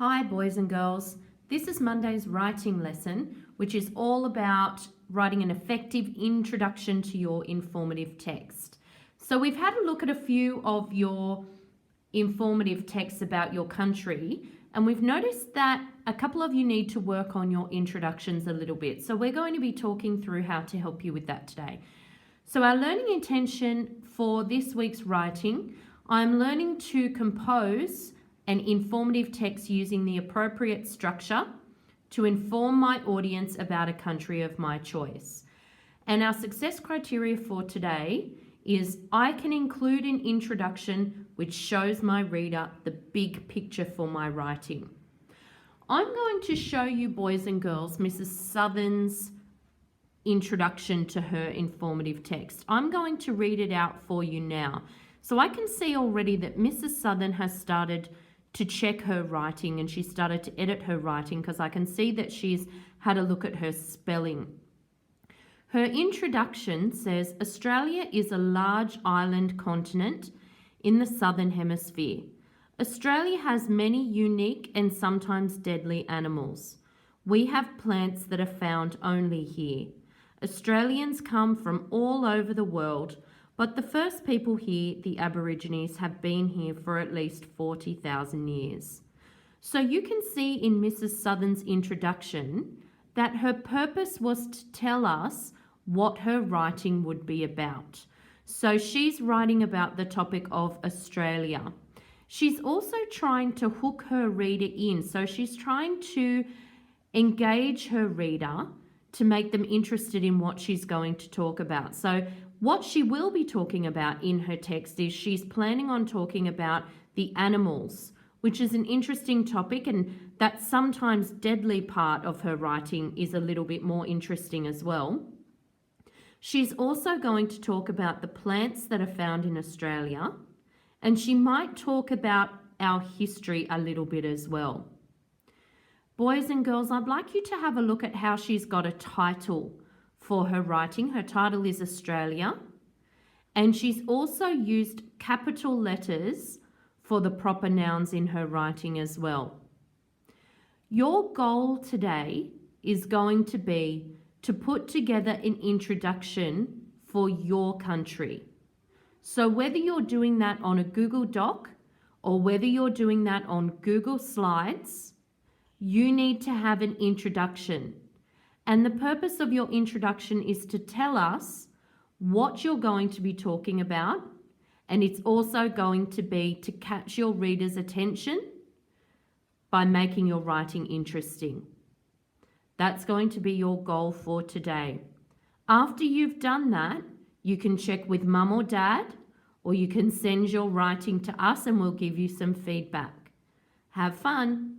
Hi boys and girls, this is Monday's writing lesson, which is all about writing an effective introduction to your informative text. So we've had a look at a few of your informative texts about your country, and we've noticed that a couple of you need to work on your introductions a little bit. So we're going to be talking through how to help you with that today. So our learning intention for this week's writing, I'm learning to compose an informative text using the appropriate structure to inform my audience about a country of my choice. And our success criteria for today is I can include an introduction which shows my reader the big picture for my writing. I'm going to show you, boys and girls, Mrs. Southern's introduction to her informative text. I'm going to read it out for you now. So I can see already that Mrs. Southern has started to check her writing and she started to edit her writing because I can see that she's had a look at her spelling. Her introduction says, Australia is a large island continent in the southern hemisphere. Australia has many unique and sometimes deadly animals. We have plants that are found only here. Australians come from all over the world, but the first people here, the Aborigines, have been here for at least 40,000 years. So you can see in Mrs. Southern's introduction that her purpose was to tell us what her writing would be about. So she's writing about the topic of Australia. She's also trying to hook her reader in. So she's trying to engage her reader to make them interested in what she's going to talk about. So what she will be talking about in her text is she's planning on talking about the animals, which is an interesting topic, and that sometimes deadly part of her writing is a little bit more interesting as well. She's also going to talk about the plants that are found in Australia, and she might talk about our history a little bit as well. Boys and girls, I'd like you to have a look at how she's got a title for her writing. Her title is Australia, and she's also used capital letters for the proper nouns in her writing as well. Your goal today is going to be to put together an introduction for your country. So whether you're doing that on a Google Doc or whether you're doing that on Google Slides, you need to have an introduction. And the purpose of your introduction is to tell us what you're going to be talking about, and it's also going to be to catch your reader's attention by making your writing interesting. That's going to be your goal for today. After you've done that, you can check with mum or dad, or you can send your writing to us and we'll give you some feedback. Have fun.